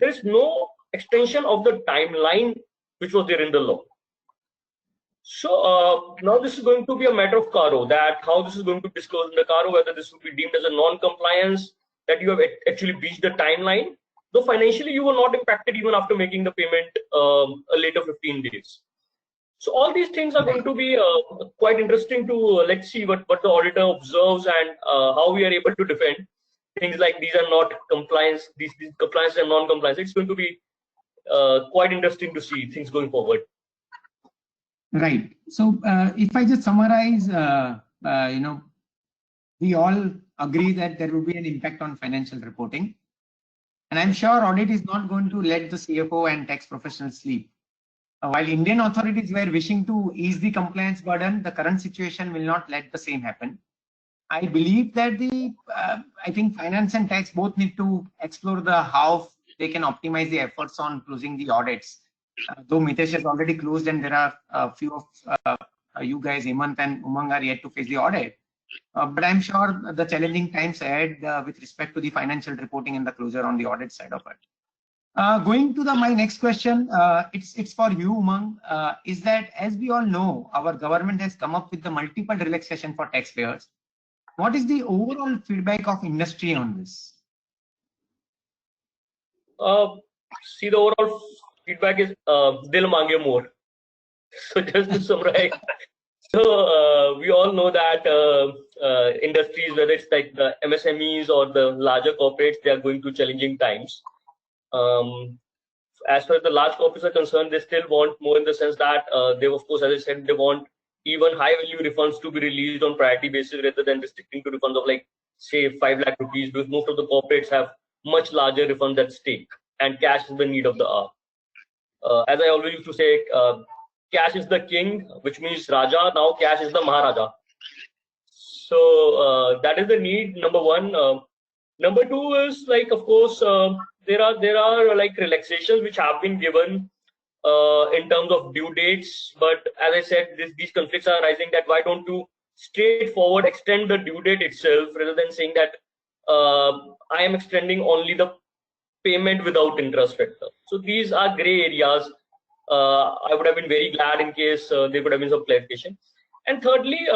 there is no extension of the timeline which was there in the law. So now this is going to be a matter of CARO, that how this is going to disclose in the CARO, whether this will be deemed as a non-compliance, that you have actually breached the timeline, though financially you were not impacted even after making the payment a later 15 days. So all these things are going to be quite interesting to let's see what the auditor observes and how we are able to defend things like these are not compliance, these compliance and non-compliance. It's going to be quite interesting to see things going forward. Right. So if I just summarize, we all agree that there will be an impact on financial reporting. And I'm sure audit is not going to let the CFO and tax professionals sleep. While Indian authorities were wishing to ease the compliance burden, the current situation will not let the same happen. I believe that I think finance and tax both need to explore the how they can optimize the efforts on closing the audits. Though Mitesh has already closed and there are a few of you guys, Hemant and Umang, are yet to face the audit. But I'm sure the challenging times ahead with respect to the financial reporting and the closure on the audit side of it. Going to my next question, it's for you, Umang. Is that, as we all know, our government has come up with the multiple relaxation for taxpayers. What is the overall feedback of industry on this? See, the overall feedback is dil mange more. So just to summarize, so we all know that industries, whether it's like the MSMEs or the larger corporates, they are going through challenging times. As far as the large corporates are concerned, they still want more in the sense that they, of course, as I said, they want even high value refunds to be released on priority basis rather than restricting to refunds of like say 5 lakh rupees, because most of the corporates have much larger refunds at stake and cash is the need of the hour. As I always used to say, cash is the king, which means Raja. Now cash is the Maharaja. So that is the need, number one. Number two is like, of course, there are like relaxations which have been given in terms of due dates. But as I said, these conflicts are arising that why don't you straightforward extend the due date itself rather than saying that I am extending only the payment without interest factor. So these are gray areas. I would have been very glad in case there could have been some clarification. And thirdly,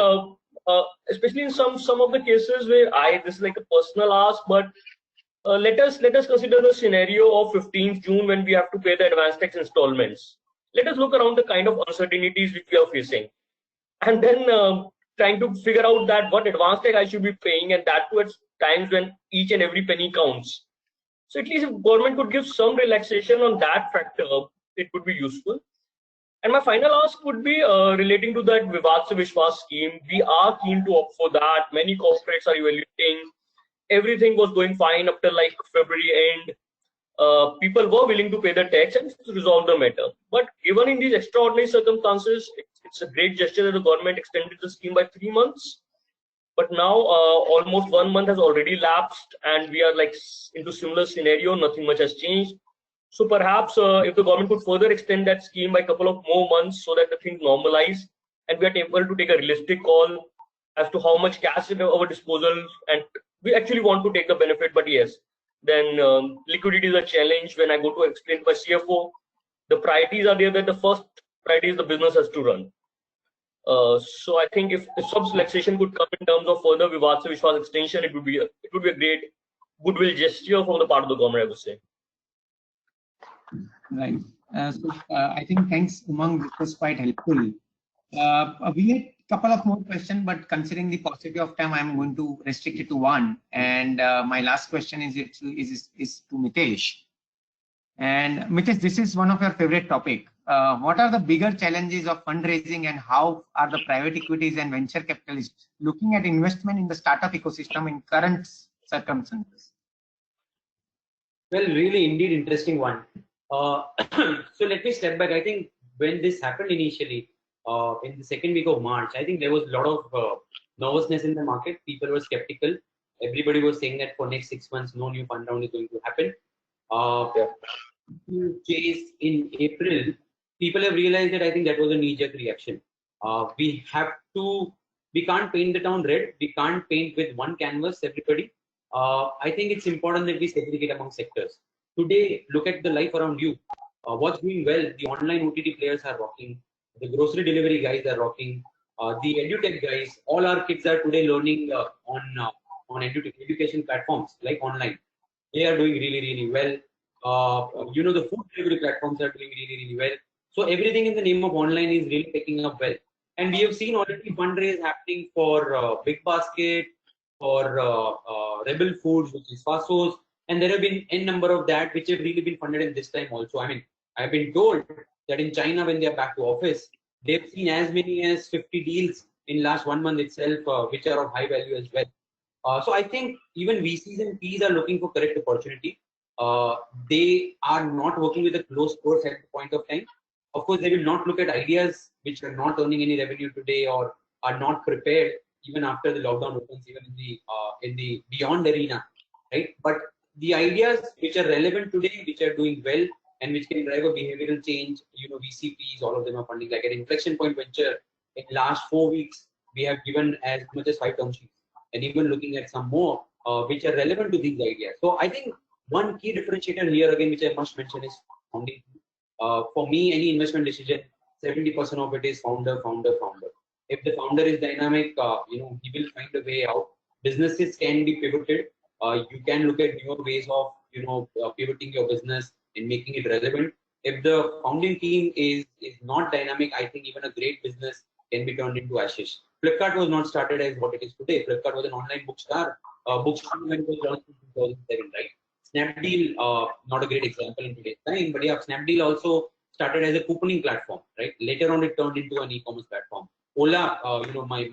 especially in some of the cases where this is like a personal ask, but let us consider the scenario of 15th June when we have to pay the advance tax installments. Let us look around the kind of uncertainties which we are facing, and then trying to figure out that what advance tax I should be paying, and that too at times when each and every penny counts. So at least if government could give some relaxation on that factor, it would be useful. And my final ask would be relating to that Vivad Se Vishwas scheme. We are keen to opt for that. Many corporates are evaluating. Everything was going fine up till like February end. People were willing to pay the tax and resolve the matter. But given in these extraordinary circumstances, it's a great gesture that the government extended the scheme by 3 months. But now almost 1 month has already lapsed and we are like into similar scenario, nothing much has changed. So perhaps if the government could further extend that scheme by a couple of more months so that the things normalize and we are able to take a realistic call as to how much cash is at our disposal, and we actually want to take the benefit, but yes, then liquidity is a challenge. When I go to explain by CFO, the priorities are there that the first priority is the business has to run. So I think if some relaxation could come in terms of further Vivad Se Vishwas extension, it would be a great goodwill gesture from the part of the government, I would say. Right. I think thanks, Umang. This was quite helpful. We had a couple of more questions, but considering the paucity of time, I'm going to restrict it to one. And my last question is to Mitesh. And Mitesh, this is one of your favorite topic. What are the bigger challenges of fundraising, and how are the private equities and venture capitalists looking at investment in the startup ecosystem in current circumstances? Well, really, indeed, interesting one. So let me step back. I think when this happened initially, in the second week of March, I think there was a lot of nervousness in the market. People were skeptical. Everybody was saying that for next 6 months, no new fund round is going to happen. Chase in April, people have realized that I think that was a knee-jerk reaction. We can't paint the town red. We can't paint with one canvas, everybody. I think it's important that we segregate among sectors. Today, look at the life around you. What's doing well? The online OTT players are rocking. The grocery delivery guys are rocking. The edutech guys, all our kids are today learning on education platforms like online. They are doing really, really well. The food delivery platforms are doing really, really well. So everything in the name of online is really picking up well. And we have seen already fundraise happening for Big Basket, for Rebel Foods, which is Fasos, and there have been n number of that which have really been funded in this time also. I mean, I've been told that in China, when they are back to office, they've seen as many as 50 deals in last 1 month itself, which are of high value as well. So I think even VCs and Ps are looking for correct opportunity. They are not working with a closed course at the point of time. Of course, they will not look at ideas which are not earning any revenue today or are not prepared even after the lockdown opens, even in the beyond arena, right? But the ideas which are relevant today, which are doing well, and which can drive a behavioral change, VCPs, all of them are funding. Like an inflection point venture, in last 4 weeks, we have given as much as 5 term sheets, and even looking at some more which are relevant to these ideas. So I think one key differentiator here again, which I must mention, is founding. For me, any investment decision, 70% of it is founder. If the founder is dynamic, he will find a way out. Businesses can be pivoted. You can look at newer ways of pivoting your business and making it relevant. If the founding team is not dynamic, I think even a great business can be turned into ashes. Flipkart was not started as what it is today. Flipkart was an online bookstore when it was launched in 2007, right? Snapdeal, not a great example in today's time, but yeah, Snapdeal also started as a couponing platform, right? Later on, it turned into an e-commerce platform. Ola, my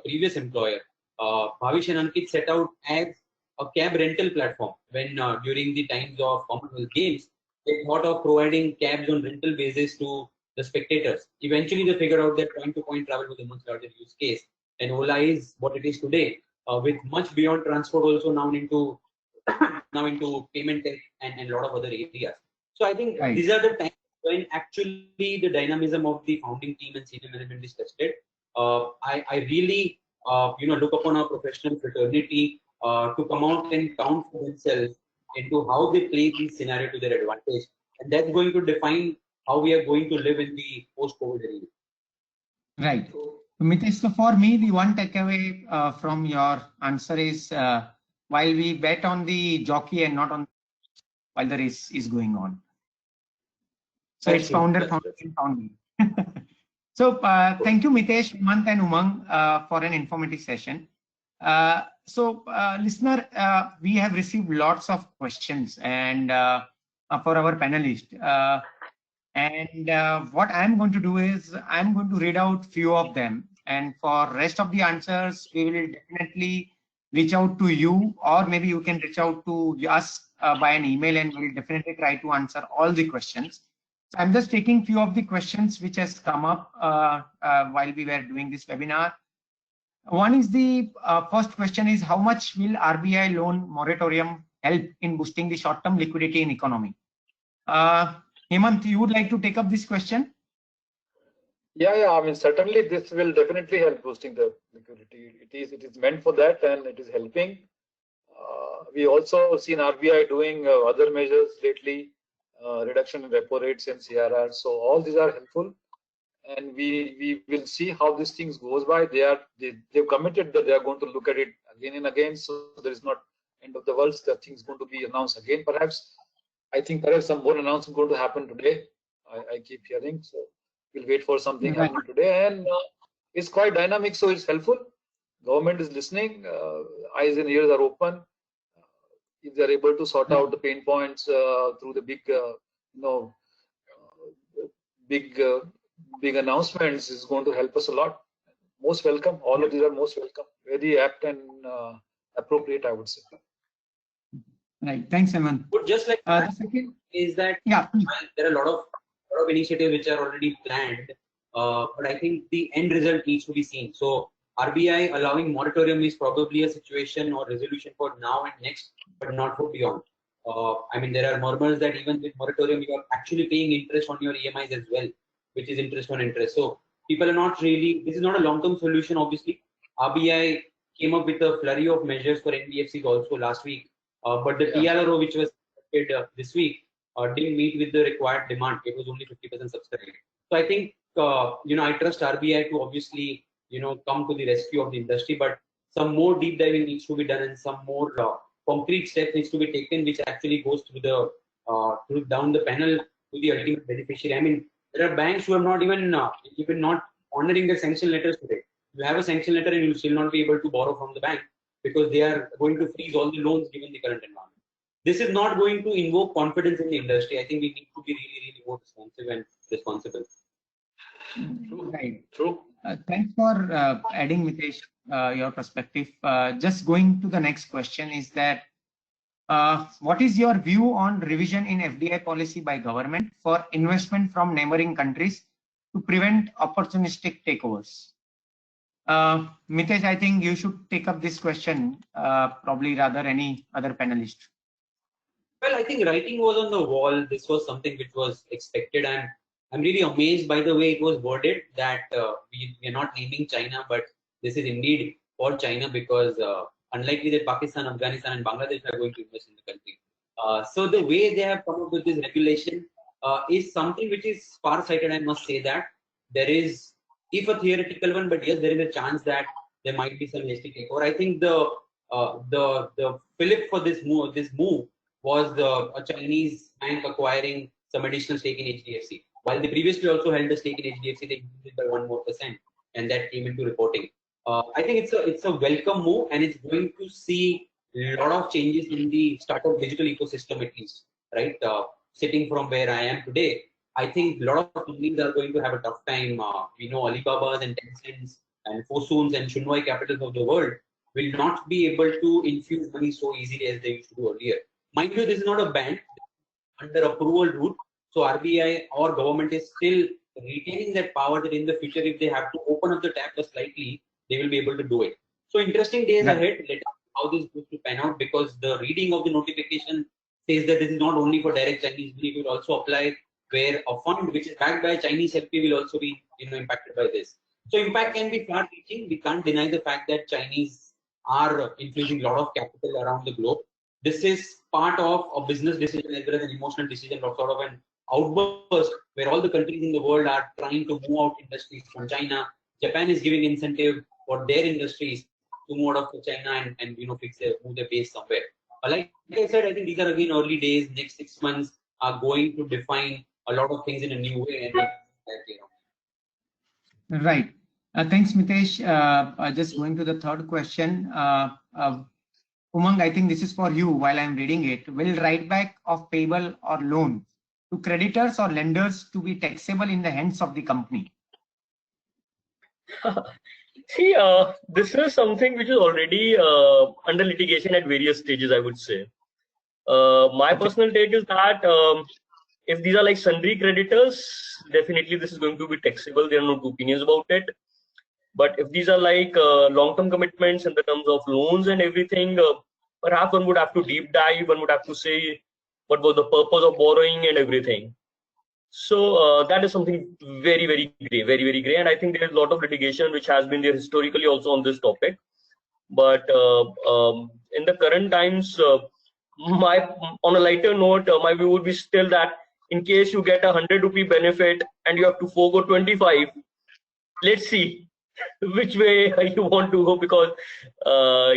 previous employer, Bhavish and Ankit set out as a cab rental platform when during the times of Commonwealth Games, they thought of providing cabs on rental basis to the spectators. Eventually, they figured out that point-to-point travel was a much larger use case, and Ola is what it is today, with much beyond transport also now into payment tech and a lot of other areas. So I think these are the times when actually the dynamism of the founding team and senior management is tested. I really look upon our professional fraternity to come out and count for themselves into how they play this scenario to their advantage, and that's going to define how we are going to live in the post-COVID era. Right. Mitesh, so for me, the one takeaway from your answer is while we bet on the jockey and not on while the race is going on. So it's founder. So thank you, Mitesh, Hemant, and Umang for an informative session. Listener, we have received lots of questions and for our panelists. What I'm going to do is I'm going to read out few of them, and for rest of the answers, we will definitely reach out to you, or maybe you can reach out to us by an email, and we'll definitely try to answer all the questions. So I'm just taking few of the questions which has come up while we were doing this webinar. One is the first question is, how much will RBI loan moratorium help in boosting the short-term liquidity in economy? Hemant, you would like to take up this question? Yeah. I mean, certainly this will definitely help boosting the liquidity. It is meant for that, and it is helping. We also seen RBI doing other measures lately, reduction in repo rates and CRR. So all these are helpful, and we will see how these things goes by. They've committed that they are going to look at it again and again. So there is not end of the world. The thing's going to be announced again. Perhaps I think perhaps some more announcement going to happen today. I keep hearing. So we'll wait for something happening today, and it's quite dynamic. So it's helpful. Government is listening. Eyes and ears are open. If they're able to sort out the pain points through the big announcements, is going to help us a lot. Most welcome. All of these are most welcome. Very apt and appropriate, I would say. Right. Thanks, Hemant. But just like the second is that there are a lot of initiatives which are already planned, but I think the end result needs to be seen. So RBI allowing moratorium is probably a situation or resolution for now and next, but not for beyond. I mean, there are murmurs that even with moratorium, you are actually paying interest on your EMIs as well, which is interest on interest. So people are not really, this is not a long-term solution, obviously. RBI came up with a flurry of measures for NBFCs also last week, but the TLRO, which was this week, didn't meet with the required demand. It was only 50% subscribed. So I think, I trust RBI to obviously, come to the rescue of the industry, but some more deep diving needs to be done, and some more concrete steps needs to be taken, which actually goes through the down the panel to the ultimate beneficiary. I mean, there are banks who are not even not honoring their sanction letters today. You have a sanction letter and you will still not be able to borrow from the bank because they are going to freeze all the loans given the current environment. This is not going to invoke confidence in the industry. I think we need to be really, really more responsive and responsible. Right. True. Thanks for adding, Mitesh, your perspective. Just going to the next question is that what is your view on revision in FDI policy by government for investment from neighboring countries to prevent opportunistic takeovers? Mitesh, I think you should take up this question, probably rather any other panelist. Well, I think writing was on the wall. This was something which was expected, and I'm really amazed by the way it was worded that we are not naming China, but this is indeed for China because unlikely that Pakistan, Afghanistan, and Bangladesh are going to invest in the country. So the way they have come up with this regulation is something which is far-sighted. I must say that there is, if a theoretical one, but yes, there is a chance that there might be some hasty takeover. I think the fillip for this move was a Chinese bank acquiring some additional stake in HDFC. While they previously also held a stake in HDFC, they increased it by 1 more %, and that came into reporting. I think it's a welcome move, and it's going to see a lot of changes in the startup digital ecosystem at least, right? Sitting from where I am today, I think a lot of companies are going to have a tough time. We know Alibabas and Tencents and Fosuns and Shunwai capitals of the world will not be able to infuse money so easily as they used to do earlier. Mind you, this is not a ban under approval route. So RBI or government is still retaining that power that in the future, if they have to open up the tap just slightly, they will be able to do it. So interesting days ahead. Let's see how this goes to pan out, because the reading of the notification says that this is not only for direct Chinese money, it will also apply where a fund which is backed by a Chinese LP will also be impacted by this. So impact can be far reaching. We can't deny the fact that Chinese are infusing a lot of capital around the globe. This is part of a business decision as well as an emotional decision, or sort of an outburst where all the countries in the world are trying to move out industries from China. Japan is giving incentive for their industries to move out of China and move their base somewhere. Like I said, I think these are again early days. Next 6 months are going to define a lot of things in a new way, and Right. Thanks, Mitesh. Just going to the third question. Umang, I think this is for you while I'm reading it. Will write back of payable or loan to creditors or lenders to be taxable in the hands of the company? See, this is something which is already under litigation at various stages, I would say. My personal take is that if these are like sundry creditors, definitely this is going to be taxable. There are no two opinions about it. But if these are like long-term commitments in the terms of loans and everything, perhaps one would have to deep dive. One would have to say what was the purpose of borrowing and everything. So that is something very, very gray. And I think there is a lot of litigation which has been there historically also on this topic. But in the current times, on a lighter note, my view would be still that in case you get a 100 rupee benefit and you have to forego 25, let's see which way you want to go, because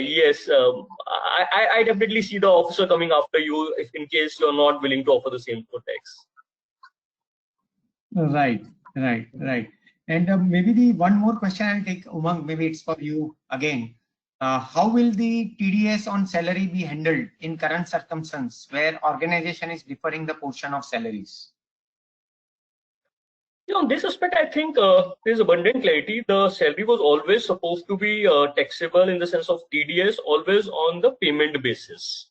yes, I definitely see the officer coming after you if in case you're not willing to offer the same for tax. Right. And maybe the one more question I'll take, Umang, maybe it's for you again. How will the TDS on salary be handled in current circumstances where organization is deferring the portion of salaries? On this aspect, I think there's abundant clarity. The salary was always supposed to be taxable in the sense of TDS, always on the payment basis.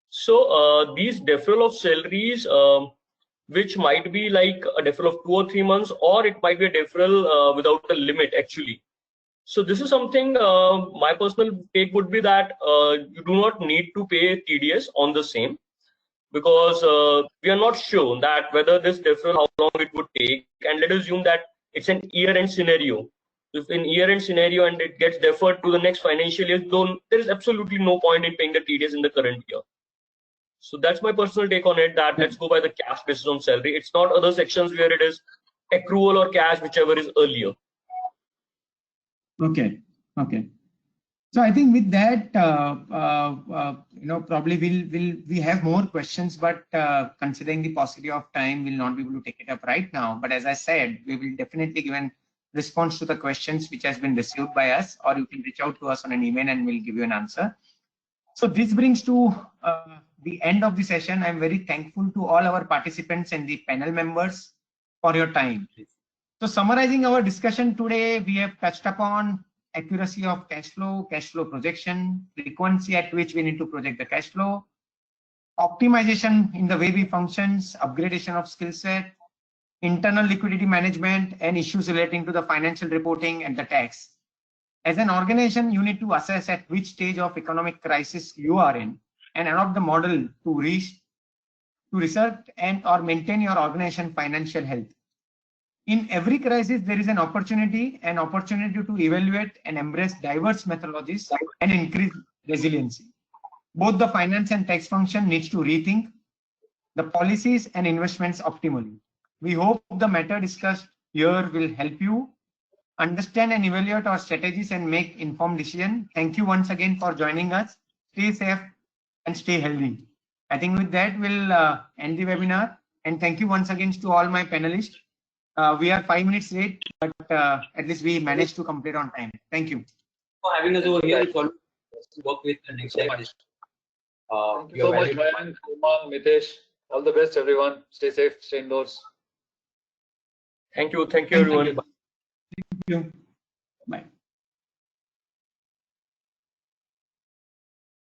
So these deferral of salaries, which might be like a deferral of 2 or 3 months, or it might be a deferral without a limit actually. So this is something my personal take would be that you do not need to pay TDS on the same, because we are not sure that whether this deferral, how long it would take, and let us assume that it's an year-end scenario. If in year-end scenario and it gets deferred to the next financial year, there is absolutely no point in paying the TDS in the current year. So that's my personal take on it, that let's go by the cash basis on salary. It's not other sections where it is accrual or cash, whichever is earlier. Okay. So I think with that, probably we have more questions, but considering the paucity of time, we'll not be able to take it up right now. But as I said, we will definitely give a response to the questions which has been received by us, or you can reach out to us on an email and we'll give you an answer. So this brings to the end of the session. I'm very thankful to all our participants and the panel members for your time. So summarizing our discussion today, we have touched upon accuracy of cash flow projection, frequency at which we need to project the cash flow, optimization in the way we functions, upgradation of skill set, internal liquidity management, and issues relating to the financial reporting and the tax. As an organization, you need to assess at which stage of economic crisis you are in and adopt the model to research and or maintain your organization financial health. In every crisis, there is an opportunity to evaluate and embrace diverse methodologies and increase resiliency. Both the finance and tax function needs to rethink the policies and investments optimally. We hope the matter discussed here will help you understand and evaluate our strategies and make informed decisions. Thank you once again for joining us. Stay safe and stay healthy. I think with that, we'll end the webinar. And thank you once again to all my panelists. We are 5 minutes late, but at least we managed to complete on time. Thank you for having us over here. It's always to work with the next time. Thank you so much, Mayank, Umang, Mitesh. All the best, everyone. Stay safe, stay indoors. Thank you everyone. Thank you. Bye.